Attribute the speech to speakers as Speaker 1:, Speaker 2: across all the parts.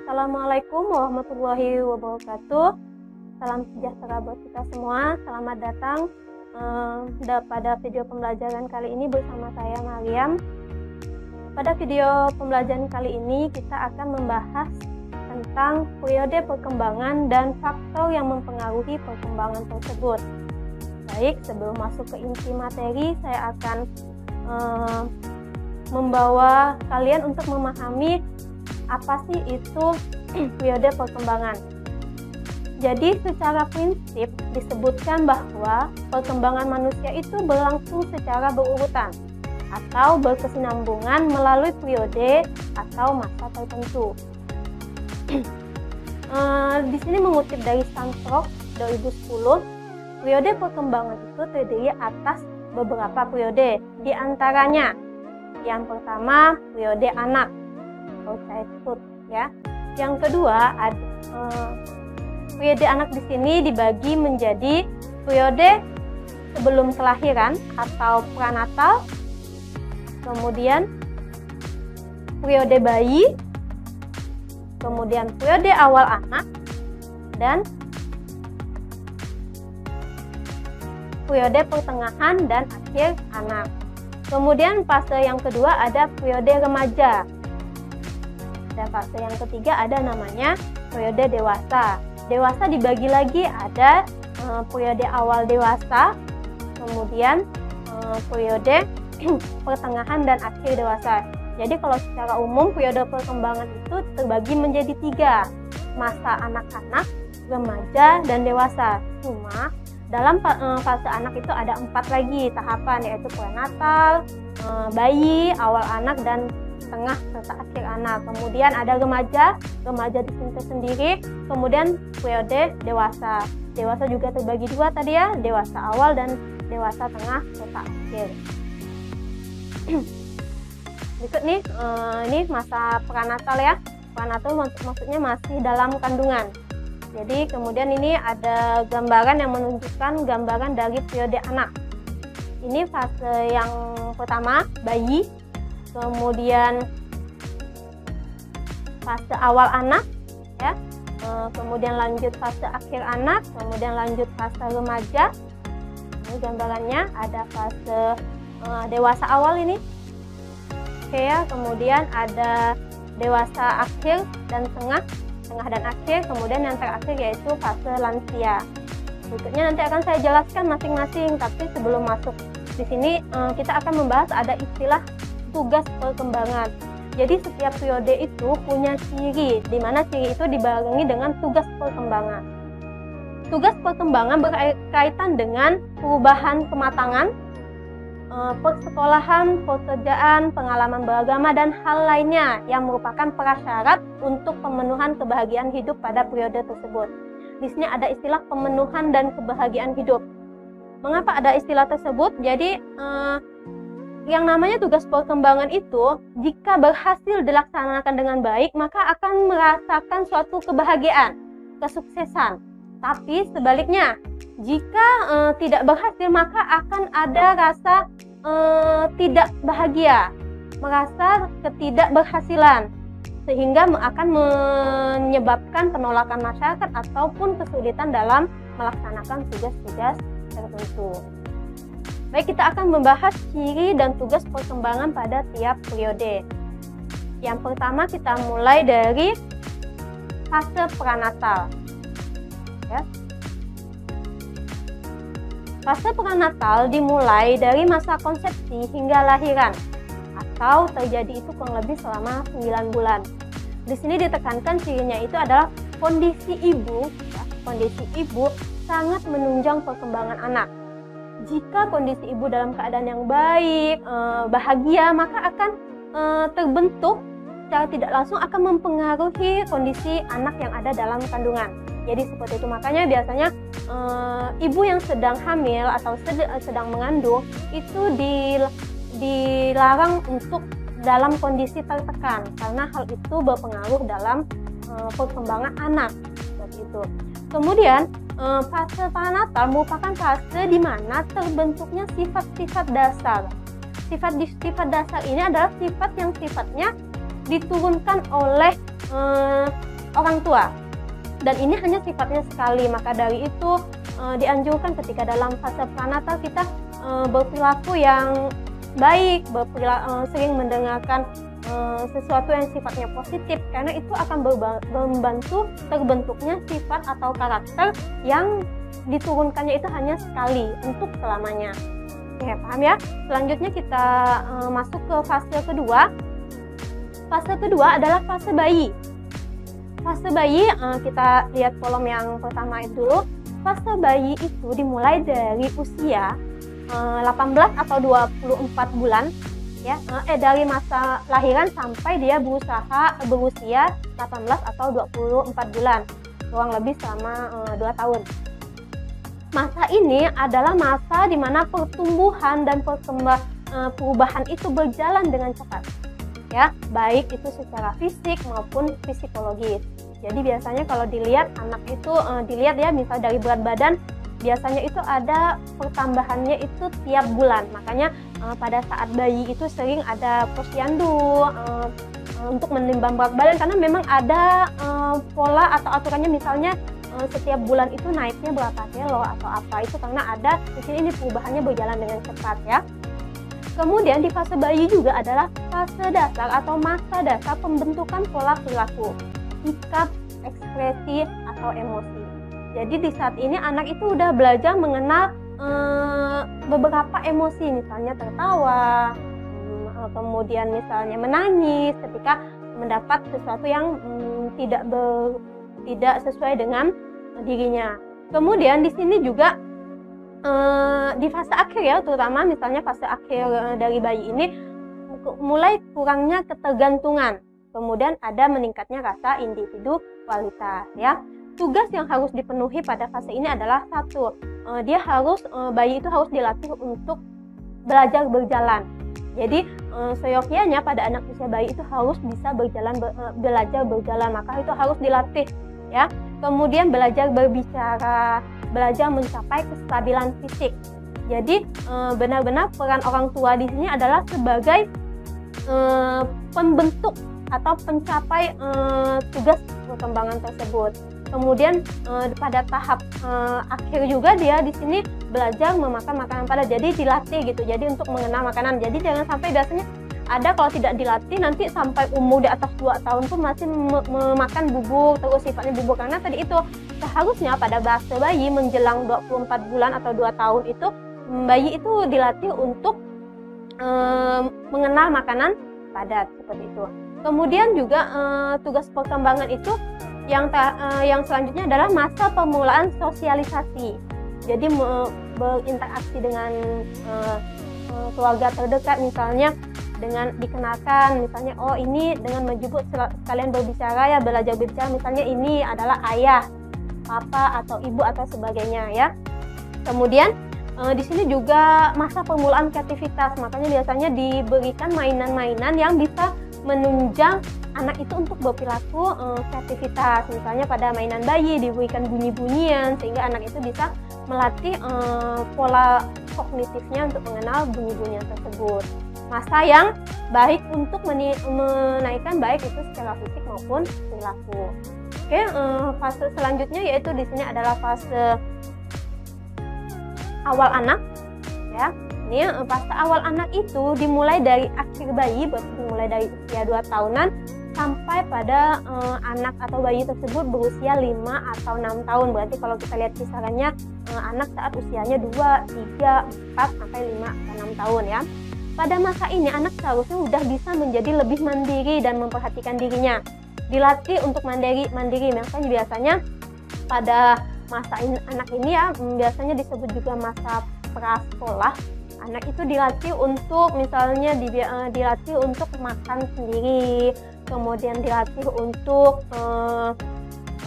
Speaker 1: Assalamualaikum warahmatullahi wabarakatuh. Salam sejahtera buat kita semua. Selamat datang pada video pembelajaran kali ini bersama saya Mariam. Pada video pembelajaran kali ini kita akan membahas tentang periode perkembangan dan faktor yang mempengaruhi perkembangan tersebut. Baik, sebelum masuk ke inti materi, saya akan membawa kalian untuk memahami apa sih itu periode perkembangan. Jadi secara prinsip disebutkan bahwa perkembangan manusia itu berlangsung secara berurutan atau berkesinambungan melalui periode atau masa tertentu. Di sini mengutip dari Stanford 2010, periode perkembangan itu terdiri atas beberapa periode. Di antaranya, yang pertama periode anak atau childhood, ya. Yang kedua, periode anak di sini dibagi menjadi periode sebelum kelahiran atau pranatal, kemudian periode bayi, kemudian periode awal anak, dan periode pertengahan dan akhir anak. Kemudian fase yang kedua ada periode remaja. Dan fase yang ketiga ada namanya periode dewasa. Dewasa dibagi lagi ada periode awal dewasa, kemudian periode pertengahan dan akhir dewasa. Jadi kalau secara umum periode perkembangan itu terbagi menjadi 3, masa anak-anak, remaja, dan dewasa. Cuma dalam fase anak itu ada 4 lagi tahapan, yaitu prenatal, bayi, awal anak, dan tengah serta akhir anak. Kemudian ada remaja di sini sendiri, kemudian periode dewasa. Dewasa juga terbagi 2 tadi ya, dewasa awal dan dewasa tengah serta akhir. Berikut nih, ini masa pranatal ya. Pranatal maksudnya masih dalam kandungan. Jadi kemudian ini ada gambaran yang menunjukkan gambaran dari periode anak. Ini fase yang pertama, bayi. Kemudian fase awal anak, ya. Kemudian lanjut fase akhir anak, kemudian lanjut fase remaja. Ini gambarannya ada fase dewasa awal ini, oke ya. Kemudian ada dewasa akhir dan tengah dan akhir. Kemudian yang terakhir yaitu fase lansia. Berikutnya nanti akan saya jelaskan masing-masing. Tapi sebelum masuk di sini, kita akan membahas ada istilah tugas perkembangan. Jadi setiap periode itu punya ciri, di mana ciri itu dibarengi dengan tugas perkembangan. Tugas perkembangan berkaitan dengan perubahan kematangan, persekolahan, pekerjaan, pengalaman beragama, dan hal lainnya yang merupakan prasyarat untuk pemenuhan kebahagiaan hidup pada periode tersebut. Di sini ada istilah pemenuhan dan kebahagiaan hidup. Mengapa ada istilah tersebut? Jadi yang namanya tugas perkembangan itu jika berhasil dilaksanakan dengan baik, maka akan merasakan suatu kebahagiaan, kesuksesan. Tapi sebaliknya, jika tidak berhasil, maka akan ada rasa tidak bahagia, merasa ketidakberhasilan, sehingga akan menyebabkan penolakan masyarakat ataupun kesulitan dalam melaksanakan tugas-tugas tertentu. Baik, kita akan membahas ciri dan tugas perkembangan pada tiap periode. Yang pertama kita mulai dari fase pranatal. Ya. Fase pranatal dimulai dari masa konsepsi hingga lahiran, atau terjadi itu kurang lebih selama 9 bulan. Di sini ditekankan cirinya itu adalah kondisi ibu, ya, kondisi ibu sangat menunjang perkembangan anak. Jika kondisi ibu dalam keadaan yang baik, bahagia, maka akan terbentuk secara tidak langsung akan mempengaruhi kondisi anak yang ada dalam kandungan. Jadi seperti itu, makanya biasanya ibu yang sedang hamil atau sedang mengandung itu dilarang untuk dalam kondisi tertekan, karena hal itu berpengaruh dalam perkembangan anak. Seperti itu. Kemudian fase pranatal merupakan fase di mana terbentuknya sifat-sifat dasar. Sifat dasar ini adalah sifat yang sifatnya diturunkan oleh orang tua. Dan ini hanya sifatnya sekali, maka dari itu dianjurkan ketika dalam fase pranatal kita berperilaku yang baik, sering mendengarkan sesuatu yang sifatnya positif, karena itu akan membantu terbentuknya sifat atau karakter yang diturunkannya itu hanya sekali untuk selamanya. Oke, paham ya? Selanjutnya kita masuk ke fase kedua. Fase kedua adalah fase bayi. Fase bayi, kita lihat kolom yang pertama itu dulu. Fase bayi itu dimulai dari usia 18 atau 24 bulan ya, dari masa lahiran sampai dia berusia 18 atau 24 bulan, kurang lebih selama 2 tahun. Masa ini adalah masa di mana pertumbuhan dan perubahan itu berjalan dengan cepat ya, baik itu secara fisik maupun psikologis. Jadi biasanya kalau dilihat anak itu dilihat ya, misal dari berat badan, biasanya itu ada pertambahannya itu tiap bulan. Makanya pada saat bayi itu sering ada posyandu untuk menimbang berat badan, karena memang ada pola atau aturannya, misalnya setiap bulan itu naiknya berapa kilo atau apa, itu karena ada di sini perubahannya berjalan dengan cepat ya. Kemudian di fase bayi juga adalah fase dasar atau masa dasar pembentukan pola perilaku, sikap, ekspresi atau emosi. Jadi di saat ini anak itu udah belajar mengenal beberapa emosi, misalnya tertawa, kemudian misalnya menangis ketika mendapat sesuatu yang tidak sesuai dengan dirinya. Kemudian di sini juga di fase akhir ya, terutama misalnya fase akhir dari bayi ini mulai kurangnya ketergantungan, kemudian ada meningkatnya rasa individualitas ya. Tugas yang harus dipenuhi pada fase ini adalah satu, bayi itu harus dilatih untuk belajar berjalan. Jadi seyogyanya pada anak usia bayi itu harus bisa belajar berjalan, maka itu harus dilatih ya. Kemudian belajar berbicara, belajar mencapai kestabilan fisik. Jadi benar-benar peran orang tua di sini adalah sebagai pembentuk atau pencapai tugas perkembangan tersebut. Kemudian pada tahap akhir juga dia di sini belajar memakan makanan padat, jadi dilatih gitu. Jadi untuk mengenal makanan. Jadi jangan sampai biasanya ada kalau tidak dilatih nanti sampai umur di atas 2 tahun pun masih memakan bubur, terus sifatnya bubur, karena tadi itu seharusnya pada fase bayi menjelang 24 bulan atau 2 tahun itu bayi itu dilatih untuk mengenal makanan padat seperti itu. Kemudian juga tugas perkembangan itu yang selanjutnya adalah masa permulaan sosialisasi. Jadi berinteraksi dengan keluarga terdekat, misalnya dengan dikenalkan, misalnya oh ini dengan menyebut sekalian berbicara ya, belajar berbicara, misalnya ini adalah ayah, papa atau ibu atau sebagainya ya. Kemudian di sini juga masa permulaan kreativitas, makanya biasanya diberikan mainan-mainan yang bisa menunjang anak itu untuk berperilaku kreativitas. Misalnya pada mainan bayi diberikan bunyi-bunyian sehingga anak itu bisa melatih pola kognitifnya untuk mengenal bunyi-bunyian tersebut. Masa yang baik untuk menaikkan baik itu secara fisik maupun perilaku. Oke, fase selanjutnya yaitu di sini adalah fase awal anak ya. Ini fase awal anak itu dimulai dari akhir bayi, dimulai dari usia 2 tahunan sampai pada anak atau bayi tersebut berusia 5 atau 6 tahun. Berarti kalau kita lihat kisarannya anak saat usianya 2, 3, 4 sampai 5 atau 6 tahun ya. Pada masa ini anak seharusnya sudah bisa menjadi lebih mandiri dan memperhatikan dirinya. Dilatih untuk mandiri. Biasanya pada masa anak ini ya, biasanya disebut juga masa prasekolah. Anak itu dilatih untuk misalnya dilatih untuk makan sendiri, kemudian dilatih untuk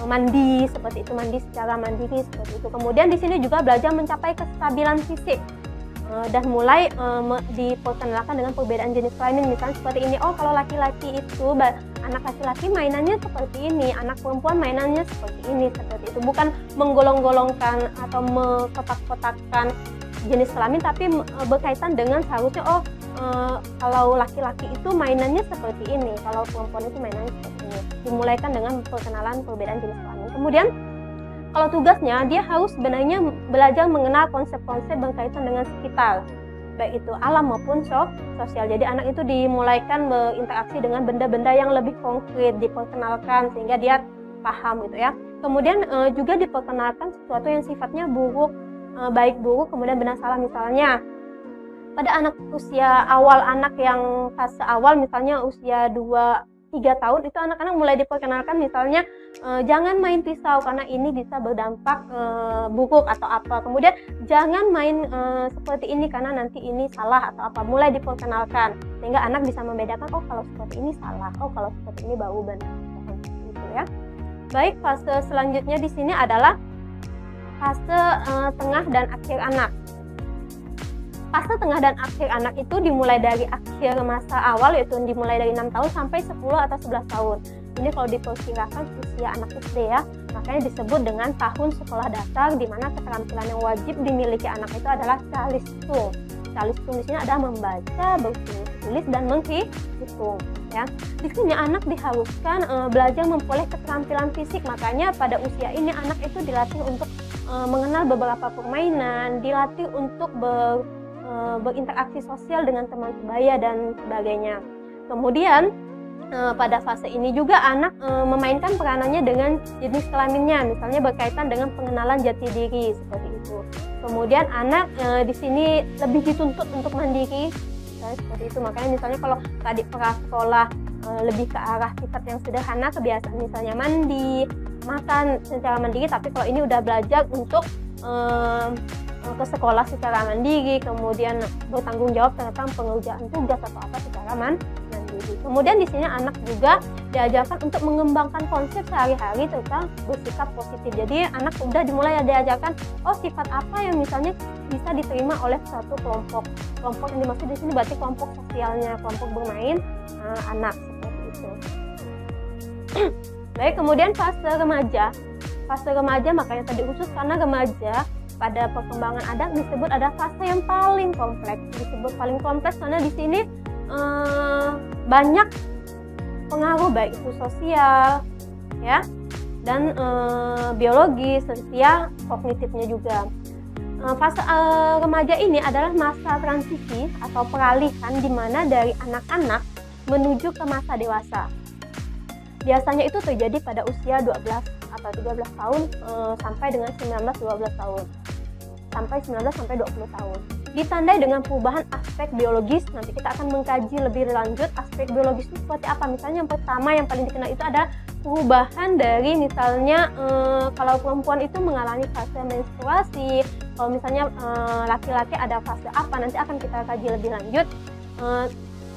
Speaker 1: mandi seperti itu, mandi secara mandiri seperti itu. Kemudian di sini juga belajar mencapai kestabilan fisik. Dan mulai diperkenalkan dengan perbedaan jenis kelamin, misalnya seperti ini, oh kalau laki-laki itu anak laki-laki mainannya seperti ini, anak perempuan mainannya seperti ini, seperti itu. Bukan menggolong-golongkan atau mengkotak-kotakkan jenis kelamin, tapi berkaitan dengan seharusnya kalau laki-laki itu mainannya seperti ini, kalau perempuan itu mainannya seperti ini. dimulaikan dengan perkenalan perbedaan jenis kelamin. Kemudian kalau tugasnya, dia harus sebenarnya belajar mengenal konsep-konsep berkaitan dengan sekitar, baik itu alam maupun sosial. Jadi anak itu dimulaikan berinteraksi dengan benda-benda yang lebih konkret, diperkenalkan sehingga dia paham gitu ya. Kemudian juga diperkenalkan sesuatu yang sifatnya buruk, baik buruk, kemudian benar salah. Misalnya pada anak usia awal, anak yang fase awal misalnya usia 2-3 tahun, itu anak-anak mulai diperkenalkan misalnya jangan main pisau karena ini bisa berdampak buruk atau apa. Kemudian jangan main seperti ini karena nanti ini salah atau apa. Mulai diperkenalkan sehingga anak bisa membedakan, oh kalau seperti ini salah, oh kalau seperti ini baru benar. Gitu ya. Baik, fase selanjutnya di sini adalah fase tengah dan akhir anak. Fase tengah dan akhir anak itu dimulai dari akhir masa awal, yaitu dimulai dari 6 tahun sampai 10 atau 11 tahun. Ini kalau diperkirakan usia anak SD ya, makanya disebut dengan tahun sekolah dasar, di mana keterampilan yang wajib dimiliki anak itu adalah calistung. Calistung di sini ada membaca, bertulis, dan menghitung. Ya, di sini anak diharuskan belajar memperoleh keterampilan fisik, makanya pada usia ini anak itu dilatih untuk mengenal beberapa permainan, dilatih untuk berinteraksi sosial dengan teman sebaya dan sebagainya. Kemudian pada fase ini juga anak memainkan peranannya dengan jenis kelaminnya, misalnya berkaitan dengan pengenalan jati diri seperti itu. Kemudian anak di sini lebih dituntut untuk mandiri, seperti itu. Makanya misalnya kalau tadi prasekolah lebih ke arah sifat yang sederhana, kebiasaan misalnya mandi, makan secara mandiri, tapi kalau ini udah belajar untuk ke sekolah secara mandiri, kemudian bertanggung jawab tentang pengerjaan tugas atau apa secara mandiri. Kemudian di sini anak juga diajarkan untuk mengembangkan konsep sehari-hari tentang bersikap positif. Jadi anak udah dimulai diajarkan, oh sifat apa yang misalnya bisa diterima oleh satu kelompok. Kelompok yang dimaksud di sini berarti kelompok sosialnya, kelompok bermain anak seperti itu. Baik, kemudian fase remaja. Fase remaja makanya tadi khusus karena remaja pada perkembangan anak disebut ada fase yang paling kompleks. Disebut paling kompleks karena di sini banyak pengaruh baik itu sosial ya dan biologis serta kognitifnya juga. Fase remaja ini adalah masa transisi atau peralihan di mana dari anak-anak menuju ke masa dewasa. Biasanya itu terjadi pada usia 12 atau 13 tahun sampai dengan 19-12 tahun. Sampai 19-20 tahun. Ditandai dengan perubahan aspek biologis. Nanti kita akan mengkaji lebih lanjut aspek biologis itu seperti apa. Misalnya yang pertama yang paling dikenal itu ada perubahan dari misalnya kalau perempuan itu mengalami fase menstruasi. Kalau misalnya laki-laki ada fase apa, nanti akan kita kaji lebih lanjut.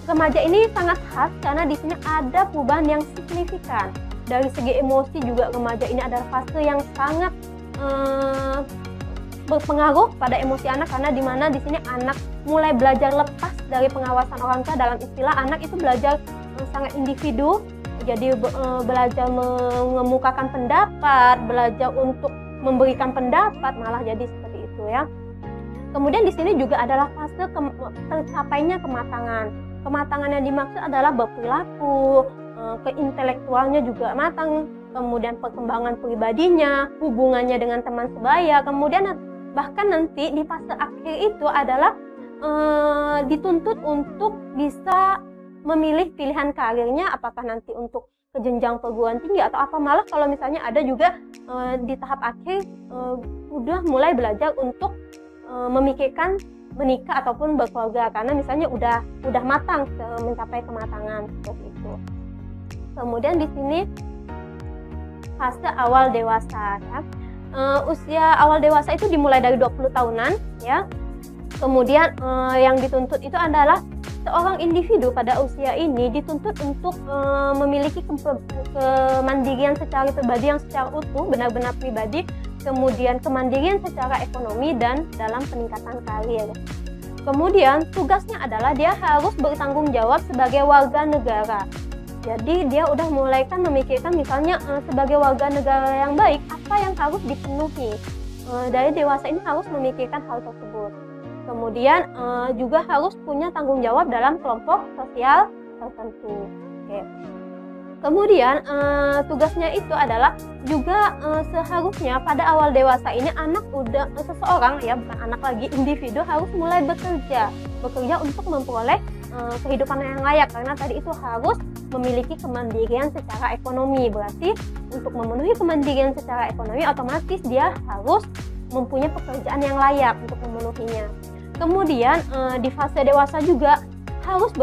Speaker 1: Remaja ini sangat khas karena di sini ada perubahan yang signifikan. Dari segi emosi juga remaja ini adalah fase yang sangat berpengaruh pada emosi anak, karena di mana di sini anak mulai belajar lepas dari pengawasan orang tua. Dalam istilah anak itu belajar sangat individu, jadi belajar mengemukakan pendapat, belajar untuk memberikan pendapat, malah jadi seperti itu ya. Kemudian di sini juga adalah fase tercapainya kematangan. Kematangan yang dimaksud adalah berperilaku, keintelektualnya juga matang, kemudian perkembangan pribadinya, hubungannya dengan teman sebaya, kemudian bahkan nanti di fase akhir itu adalah dituntut untuk bisa memilih pilihan karirnya, apakah nanti untuk ke jenjang perguruan tinggi atau apa. Malah kalau misalnya ada juga di tahap akhir udah mulai belajar untuk memikirkan menikah ataupun berkeluarga, karena misalnya udah matang mencapai kematangan seperti itu. Kemudian di sini fase awal dewasa ya. Usia awal dewasa itu dimulai dari 20 tahunan ya. Kemudian yang dituntut itu adalah seorang individu pada usia ini dituntut untuk memiliki kemandirian secara pribadi yang secara utuh, benar-benar pribadi, kemudian kemandirian secara ekonomi dan dalam peningkatan karir. Kemudian tugasnya adalah dia harus bertanggung jawab sebagai warga negara. Jadi dia udah mulai kan memikirkan misalnya sebagai warga negara yang baik apa yang harus dipenuhi. Dari dewasa ini harus memikirkan hal tersebut. Kemudian juga harus punya tanggung jawab dalam kelompok sosial tertentu. Oke. Kemudian tugasnya itu adalah juga seharusnya pada awal dewasa ini seseorang ya, bukan anak lagi, individu harus mulai bekerja untuk memperoleh kehidupan yang layak, karena tadi itu harus memiliki kemandirian secara ekonomi. Berarti untuk memenuhi kemandirian secara ekonomi otomatis dia harus mempunyai pekerjaan yang layak untuk memenuhinya. Kemudian di fase dewasa juga harus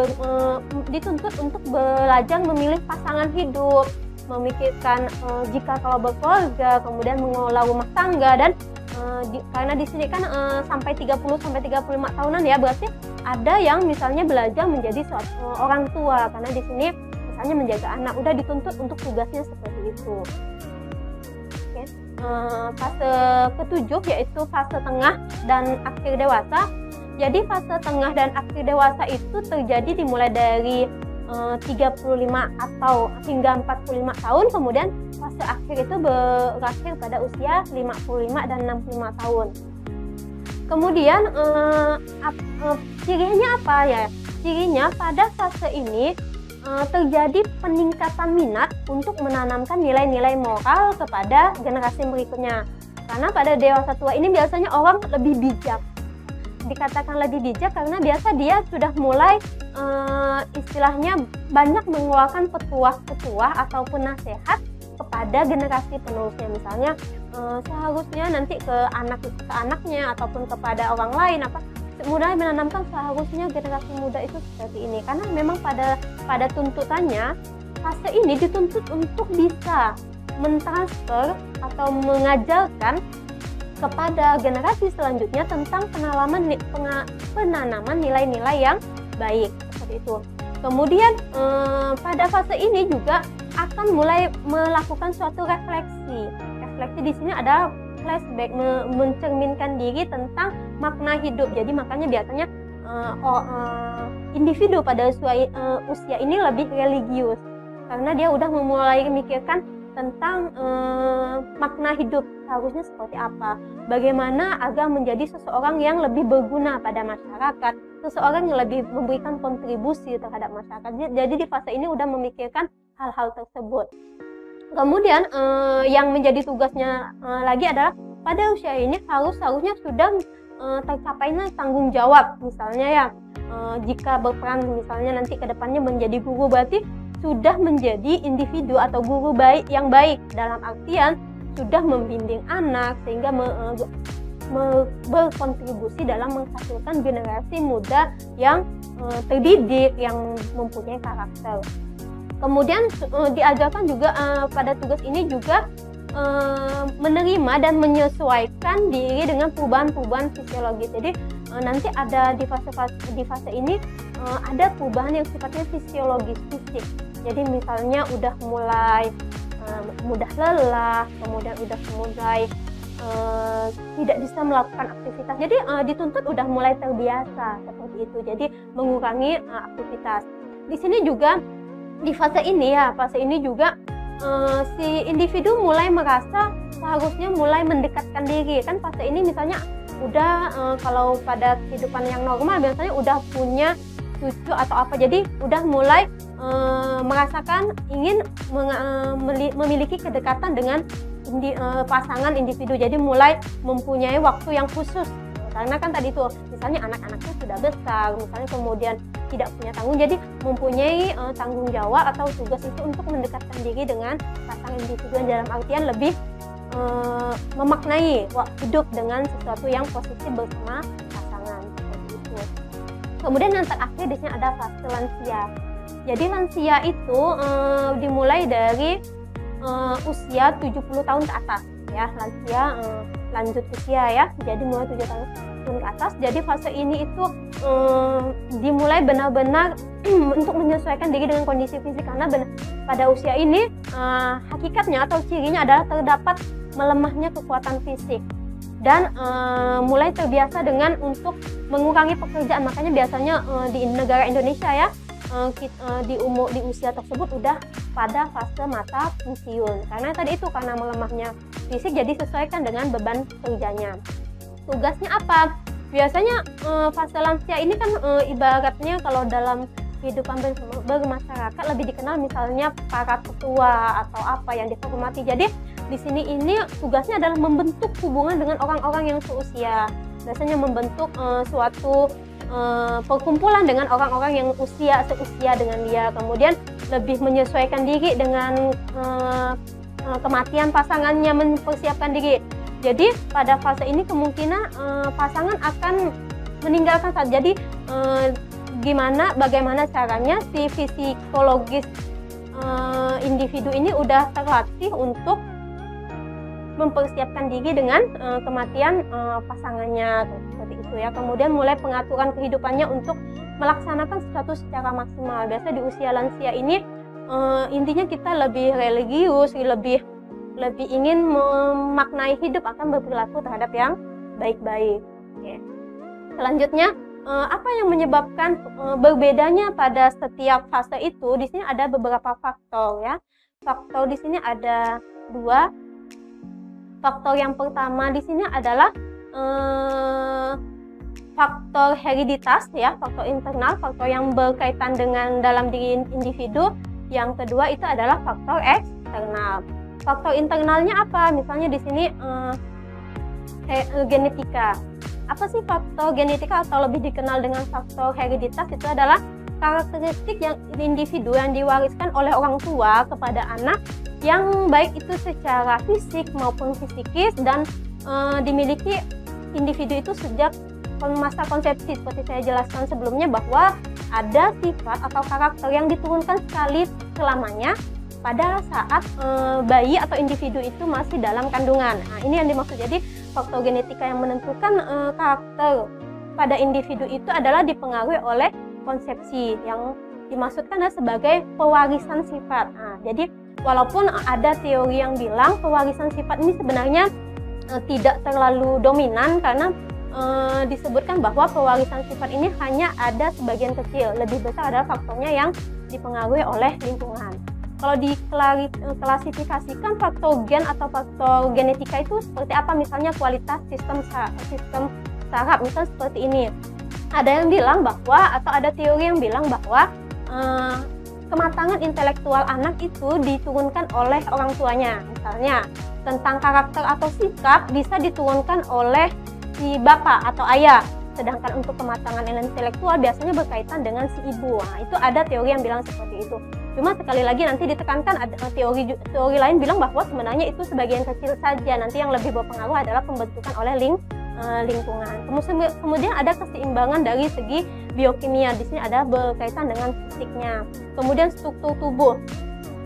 Speaker 1: dituntut untuk belajar memilih pasangan hidup, memikirkan jika kalau berkeluarga, kemudian mengelola rumah tangga, dan karena di sini kan sampai 30 sampai 35 tahunan ya, berarti ada yang misalnya belajar menjadi orang tua, karena di sini misalnya menjaga anak, udah dituntut untuk tugasnya seperti itu. Oke. Fase ketujuh yaitu fase tengah dan akhir dewasa. Jadi fase tengah dan akhir dewasa itu terjadi dimulai dari 35 atau hingga 45 tahun, kemudian fase akhir itu berakhir pada usia 55 dan 65 tahun. Kemudian cirinya apa ya? Cirinya pada fase ini terjadi peningkatan minat untuk menanamkan nilai-nilai moral kepada generasi berikutnya. Karena pada dewasa tua ini biasanya orang lebih bijak. Dikatakan lebih bijak karena biasa dia sudah mulai istilahnya banyak mengeluarkan petuah-petuah ataupun nasihat kepada generasi penerusnya. Misalnya seharusnya nanti ke anaknya ataupun kepada orang lain mulai menanamkan seharusnya generasi muda itu seperti ini, karena memang pada tuntutannya fase ini dituntut untuk bisa mentransfer atau mengajarkan kepada generasi selanjutnya tentang penanaman nilai-nilai yang baik, seperti itu. Kemudian pada fase ini juga akan mulai melakukan suatu refleksi. Refleksi di sini adalah flashback, mencerminkan diri tentang makna hidup. Jadi makanya biasanya individu pada usia ini lebih religius, karena dia udah memulai memikirkan tentang makna hidup seharusnya seperti apa, bagaimana agar menjadi seseorang yang lebih berguna pada masyarakat, seseorang yang lebih memberikan kontribusi terhadap masyarakat. Jadi di fase ini udah memikirkan hal-hal tersebut. Kemudian yang menjadi tugasnya lagi adalah pada usia ini harusnya sudah tercapainya tanggung jawab. Misalnya ya, jika berperan misalnya nanti ke depannya menjadi guru, berarti sudah menjadi individu atau guru yang baik, dalam artian sudah membimbing anak sehingga berkontribusi dalam menghasilkan generasi muda yang terdidik, yang mempunyai karakter. Kemudian diajarkan juga pada tugas ini juga menerima dan menyesuaikan diri dengan perubahan-perubahan fisiologis. Jadi nanti ada di fase ini ada perubahan yang sifatnya fisiologis, fisik. Jadi misalnya udah mulai mudah lelah, kemudian udah mulai tidak bisa melakukan aktivitas. Jadi dituntut udah mulai terbiasa seperti itu. Jadi mengurangi aktivitas. Di sini juga di fase ini juga si individu mulai merasa seharusnya mulai mendekatkan diri. Kan fase ini misalnya udah kalau pada kehidupan yang normal biasanya udah punya cucu atau apa, jadi udah mulai merasakan ingin memiliki kedekatan dengan pasangan individu. Jadi mulai mempunyai waktu yang khusus, karena kan tadi itu misalnya anak-anaknya sudah besar, misalnya kemudian tidak punya tanggung, jadi mempunyai tanggung jawab atau tugas itu untuk mendekatkan diri dengan pasangan individu, dalam artian lebih memaknai hidup dengan sesuatu yang positif bersama pasangan, seperti itu. Kemudian yang terakhir di sini ada fase lansia. Jadi lansia itu dimulai dari usia 70 tahun ke atas ya, lansia lanjut usia ya, jadi mulai 7 tahun ke atas. Jadi fase ini itu dimulai benar-benar untuk menyesuaikan diri dengan kondisi fisik, karena pada usia ini hakikatnya atau cirinya adalah terdapat melemahnya kekuatan fisik dan mulai terbiasa dengan untuk mengurangi pekerjaan. Makanya biasanya di negara Indonesia ya, di usia tersebut udah pada fase masa pensiun, karena tadi itu karena melemahnya fisik, jadi sesuaikan dengan beban kerjanya. Tugasnya apa? Biasanya fase lansia ini kan ibaratnya kalau dalam kehidupan bermasyarakat, lebih dikenal misalnya para ketua atau apa yang dihormati. Jadi di sini ini tugasnya adalah membentuk hubungan dengan orang-orang yang seusia. Biasanya membentuk suatu perkumpulan dengan orang-orang yang seusia dengan dia, kemudian lebih menyesuaikan diri dengan kematian pasangannya, mempersiapkan diri. Jadi pada fase ini kemungkinan pasangan akan meninggalkan saat. Jadi bagaimana caranya si psikologis individu ini udah terlatih untuk mempersiapkan diri dengan kematian pasangannya, seperti itu ya. Kemudian mulai pengaturan kehidupannya untuk melaksanakan sesuatu secara maksimal. Biasa di usia lansia ini intinya kita lebih religius, lebih ingin memaknai hidup, akan berperilaku terhadap yang baik-baik. Oke. Selanjutnya, apa yang menyebabkan berbedanya pada setiap fase itu? Di sini ada beberapa faktor ya. Faktor di sini ada 2. Faktor yang pertama di sini adalah faktor hereditas ya, faktor internal, faktor yang berkaitan dengan dalam diri individu. Yang kedua itu adalah faktor eksternal. Faktor internalnya apa? Misalnya di sini genetika. Apa sih faktor genetika atau lebih dikenal dengan faktor hereditas? Itu adalah karakteristik yang individu yang diwariskan oleh orang tua kepada anak, yang baik itu secara fisik maupun psikis, dan dimiliki individu itu sejak masa konsepsi. Seperti saya jelaskan sebelumnya bahwa ada sifat atau karakter yang diturunkan sekali selamanya pada saat bayi atau individu itu masih dalam kandungan. Nah, ini yang dimaksud. Jadi faktor genetika yang menentukan karakter pada individu itu adalah dipengaruhi oleh konsepsi, yang dimaksudkan adalah sebagai pewarisan sifat. Nah, jadi walaupun ada teori yang bilang pewarisan sifat ini sebenarnya tidak terlalu dominan, karena disebutkan bahwa pewarisan sifat ini hanya ada sebagian kecil, lebih besar adalah faktornya yang dipengaruhi oleh lingkungan. Kalau diklasifikasikan faktor gen atau faktor genetika itu seperti apa? Misalnya kualitas sistem saraf, misalnya seperti ini. Ada yang bilang bahwa, atau ada teori yang bilang bahwa kematangan intelektual anak itu diturunkan oleh orang tuanya. Misalnya tentang karakter atau sikap bisa diturunkan oleh si bapak atau ayah. Sedangkan untuk kematangan intelektual biasanya berkaitan dengan si ibu. Nah, itu ada teori yang bilang seperti itu. Cuma sekali lagi nanti ditekankan, ada teori lain bilang bahwa sebenarnya itu sebagian kecil saja. Nanti yang lebih berpengaruh adalah pembentukan oleh lingkungan. Kemudian ada keseimbangan dari segi biokimia. Di sini ada berkaitan dengan fisiknya. Kemudian struktur tubuh.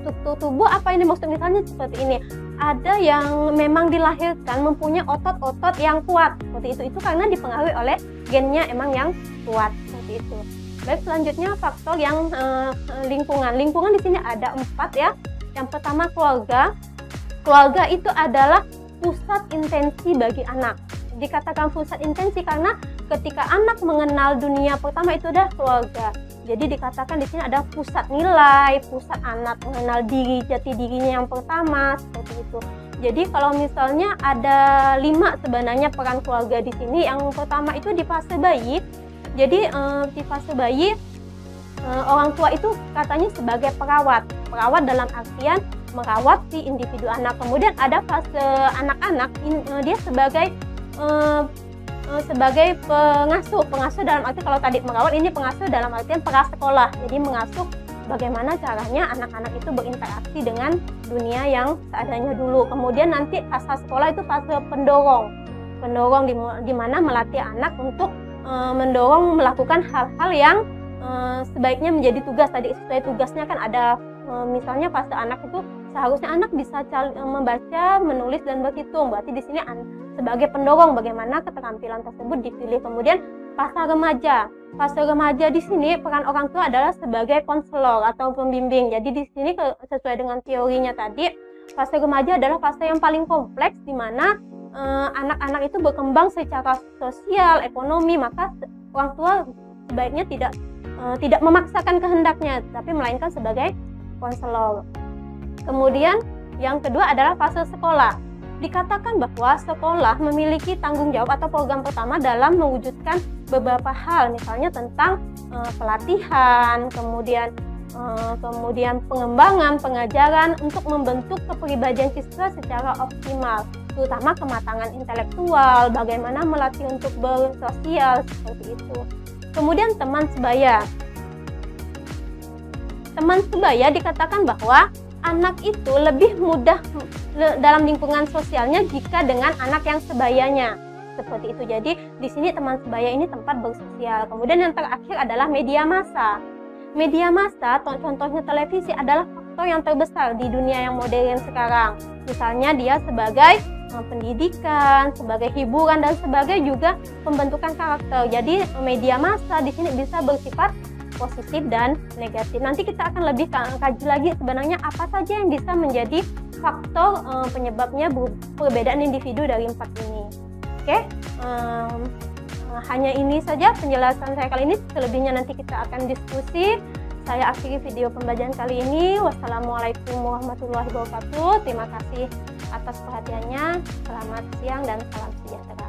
Speaker 1: Struktur tubuh apa ini maksud? Misalnya seperti ini. Ada yang memang dilahirkan mempunyai otot-otot yang kuat. Seperti itu. Itu karena dipengaruhi oleh gennya emang yang kuat. Seperti itu. Baik, selanjutnya faktor yang lingkungan. Lingkungan di sini ada 4 ya. Yang pertama keluarga. Keluarga itu adalah pusat intensi bagi anak. Dikatakan pusat intensi karena ketika anak mengenal dunia pertama itu adalah keluarga. Jadi dikatakan di sini ada pusat nilai, pusat anak mengenal diri, jati dirinya yang pertama, seperti itu. Jadi kalau misalnya ada 5 sebenarnya peran keluarga di sini. Yang pertama itu di fase bayi. Jadi di fase bayi orang tua itu katanya sebagai perawat. Perawat dalam artian merawat si individu anak. Kemudian ada fase anak-anak, dia sebagai pengasuh dalam arti, kalau tadi merawat, ini pengasuh dalam artian prasekolah. Jadi mengasuh bagaimana caranya anak-anak itu berinteraksi dengan dunia yang seadanya dulu. Kemudian nanti fase sekolah itu fase pendorong di mana melatih anak untuk mendorong melakukan hal-hal yang sebaiknya menjadi tugas. Tadi sesuai tugasnya kan ada, misalnya fase anak itu seharusnya anak bisa membaca, menulis, dan berhitung. Berarti di sini sebagai pendorong bagaimana keterampilan tersebut dipilih. Kemudian fase remaja. Fase remaja di sini peran orang tua adalah sebagai konselor atau pembimbing. Jadi di sini sesuai dengan teorinya tadi, fase remaja adalah fase yang paling kompleks di mana anak-anak itu berkembang secara sosial, ekonomi. Maka orang tua sebaiknya tidak memaksakan kehendaknya, tapi melainkan sebagai konselor. Kemudian yang kedua adalah fase sekolah. Dikatakan bahwa sekolah memiliki tanggung jawab atau program pertama dalam mewujudkan beberapa hal, misalnya tentang pelatihan, kemudian pengembangan, pengajaran untuk membentuk kepribadian siswa secara optimal, terutama kematangan intelektual, bagaimana melatih untuk bersosial, seperti itu. Kemudian teman sebaya. Teman sebaya dikatakan bahwa anak itu lebih mudah dalam lingkungan sosialnya jika dengan anak yang sebayanya. Seperti itu. Jadi di sini teman sebaya ini tempat bersosial. Kemudian yang terakhir adalah media massa. Media massa, contohnya televisi, adalah faktor yang terbesar di dunia yang modern sekarang. Misalnya dia sebagai pendidikan, sebagai hiburan, dan sebagai juga pembentukan karakter. Jadi media massa di sini bisa bersifat positif dan negatif. Nanti kita akan lebih kaji lagi sebenarnya apa saja yang bisa menjadi faktor penyebabnya perbedaan individu dari 4 ini. Oke, hanya ini saja penjelasan saya kali ini. Selebihnya nanti kita akan diskusi. Saya akhiri video pembelajaran kali ini. Wassalamualaikum warahmatullahi wabarakatuh. Terima kasih atas perhatiannya. Selamat siang dan salam sejahtera.